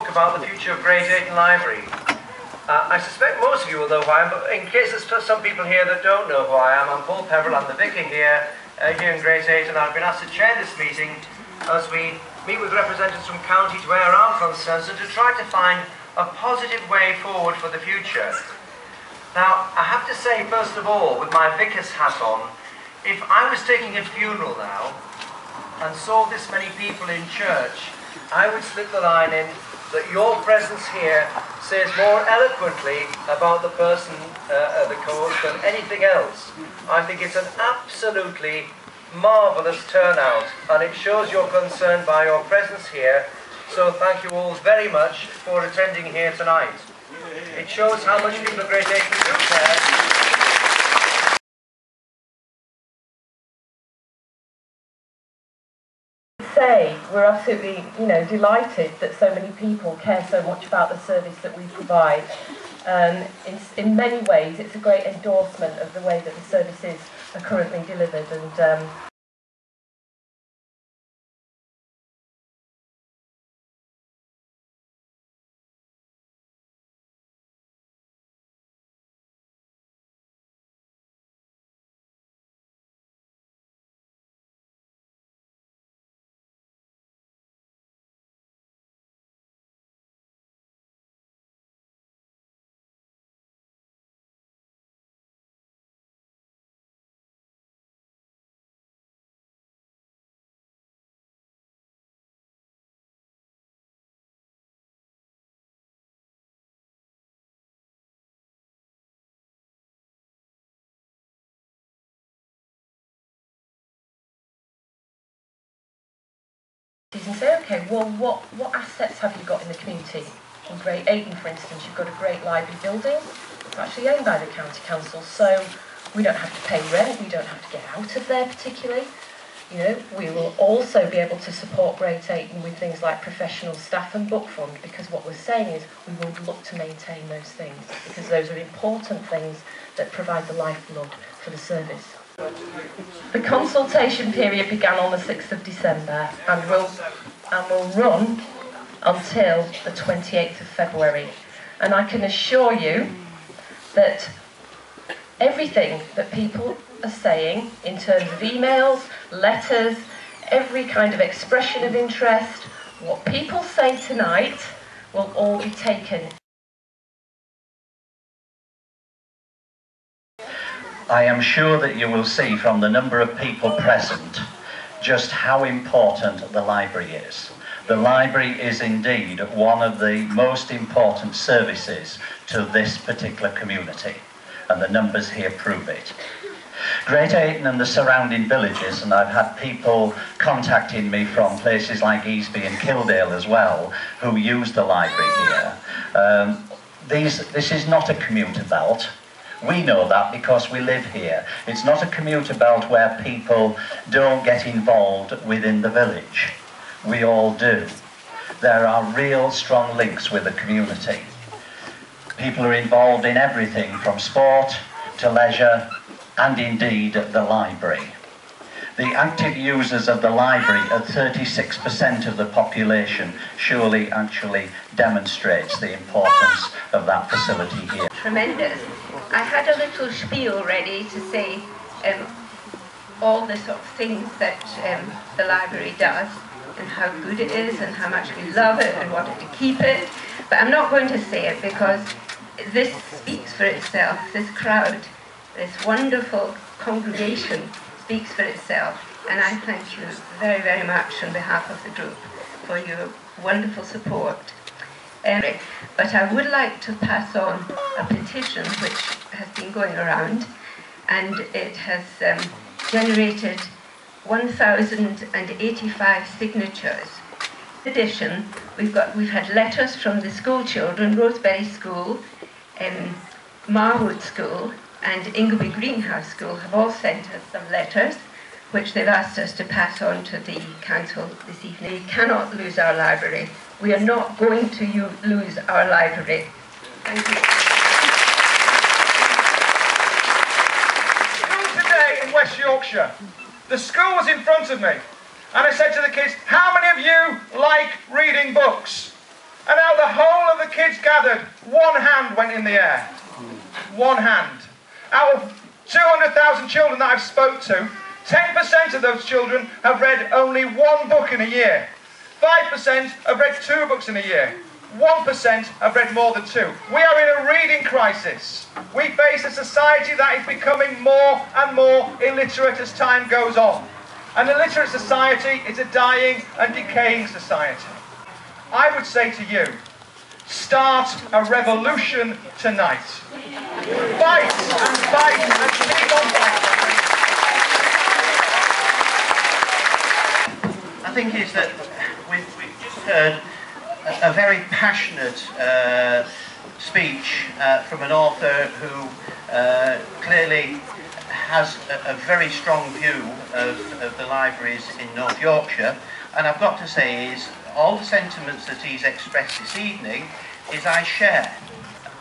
About the future of Great Ayton Library. I suspect most of you will know who I am, but in case there's some people here that don't know who I am, I'm Paul Peveril, I'm the vicar here in Great Ayton. I've been asked to chair this meeting as we meet with representatives from county to air our concerns and to try to find a positive way forward for the future. Now, I have to say, first of all, with my vicar's hat on, if I was taking a funeral now and saw this many people in church, I would slip the line in that your presence here says more eloquently about the person, the cause, than anything else. I think it's an absolutely marvellous turnout, and it shows your concern by your presence here. So thank you all very much for attending here tonight. It shows how much people of Great Ayton do care. Say we're absolutely, delighted that so many people care so much about the service that we provide. In many ways, it's a great endorsement of the way that the services are currently delivered. And and say, okay, well, what assets have you got in the community? In Great Ayton, for instance, you've got a great library building. It's actually owned by the county council, so we don't have to pay rent, we don't have to get out of there particularly. We will also be able to support Great Ayton with things like professional staff and book fund, because what we're saying is we will look to maintain those things, because those are important things that provide the lifeblood for the service. The consultation period began on the 6th of December and will run until the 28th of February. And I can assure you that everything that people are saying in terms of emails, letters, every kind of expression of interest, what people say tonight will all be taken. I am sure that you will see from the number of people present just how important the library is. The library is indeed one of the most important services to this particular community, and the numbers here prove it. Great Ayton and the surrounding villages, and I've had people contacting me from places like Easby and Kildale as well, who use the library here. This is not a commuter belt. We know that because we live here. It's not a commuter belt where people don't get involved within the village. We all do. There are real strong links with the community. People are involved in everything from sport to leisure and indeed the library. The active users of the library at 36% of the population surely actually demonstrates the importance of that facility here. Tremendous. I had a little spiel ready to say all the sort of things that the library does and how good it is and how much we love it and wanted to keep it. But I'm not going to say it because this speaks for itself. This crowd, this wonderful congregation speaks for itself, and I thank you very, very much on behalf of the group for your wonderful support. But I would like to pass on a petition which has been going around, and it has generated 1,085 signatures. In addition, we've had letters from the school children, Roseberry School, Marwood School, and Ingleby Greenhouse School have all sent us some letters which they've asked us to pass on to the council this evening. We cannot lose our library. We are not going to lose our library. Thank you. Today in West Yorkshire, the school was in front of me, and I said to the kids, how many of you like reading books? And out the whole of the kids gathered, one hand went in the air. One hand. Out of 200,000 children that I've spoke to, 10% of those children have read only one book in a year. 5% have read 2 books in a year. 1% have read more than 2. We are in a reading crisis. We face a society that is becoming more and more illiterate as time goes on. An illiterate society is a dying and decaying society. I would say to you, start a revolution tonight. Fight and fight and keep on fighting. I think is that we've just heard a very passionate speech from an author who clearly has a very strong view of the libraries in North Yorkshire, and I've got to say is all the sentiments that he's expressed this evening is I share.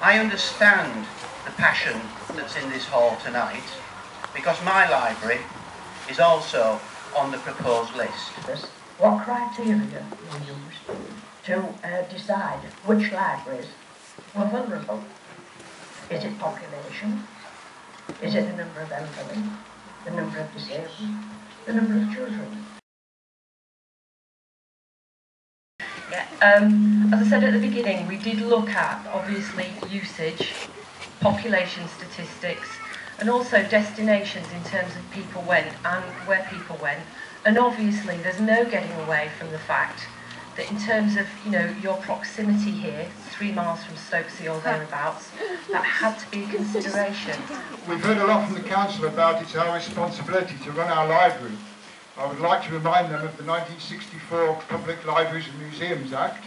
I understand the passion that's in this hall tonight because my library is also on the proposed list. What criteria were used to decide which libraries were vulnerable? Is it population? Is it the number of elderly? The number of disabled? The number of children? Yeah, as I said at the beginning, we did look at, obviously, usage, population statistics, and also destinations in terms of people went and where people went. And obviously, there's no getting away from the fact that in terms of, your proximity here, 3 miles from Stokesay or thereabouts, that had to be a consideration. We've heard a lot from the council about it's our responsibility to run our library. I would like to remind them of the 1964 Public Libraries and Museums Act,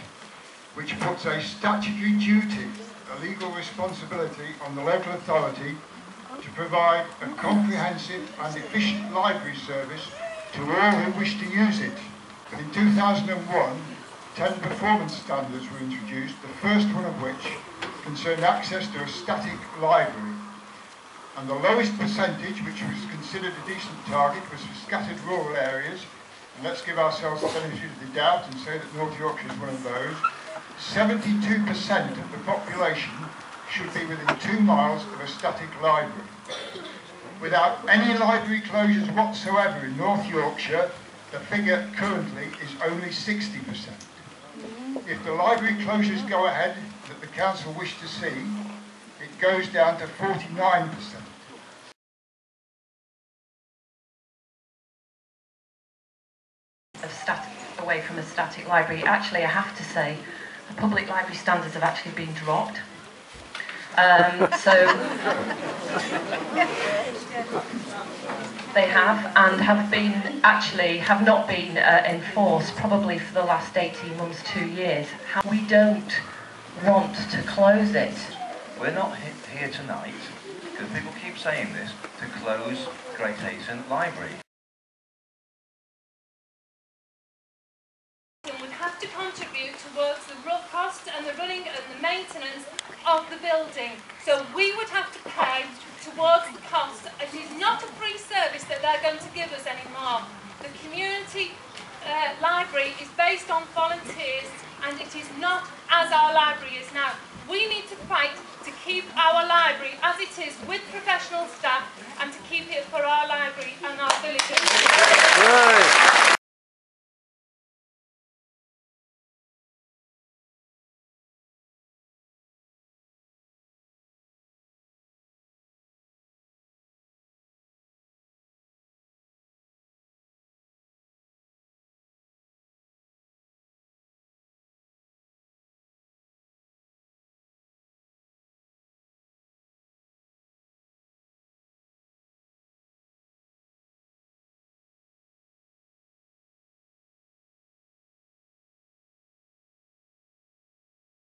which puts a statutory duty, a legal responsibility on the local authority to provide a comprehensive and efficient library service to all who wish to use it. In 2001, 10 performance standards were introduced, the first one of which concerned access to a static library. And the lowest percentage, which was considered a decent target, was for scattered rural areas. And let's give ourselves the benefit of the doubt and say that North Yorkshire is one of those. 72% of the population should be within 2 miles of a static library. Without any library closures whatsoever in North Yorkshire, the figure currently is only 60%. If the library closures go ahead that the council wish to see, it goes down to 49%. Away from a static library, actually, I have to say, the public library standards have actually been dropped. So they have, and have not been enforced probably for the last 18 months, 2 years. We don't want to close it. We're not here tonight, because people keep saying this, to close Great Ayton Library. Would have to contribute towards the cost and the running and the maintenance of the building. So we would have to pay towards the cost. It is not a free service that they're going to give us anymore. The community library is based on volunteers, and it is not as our library is now. We need to fight to keep our library as it is with professional staff and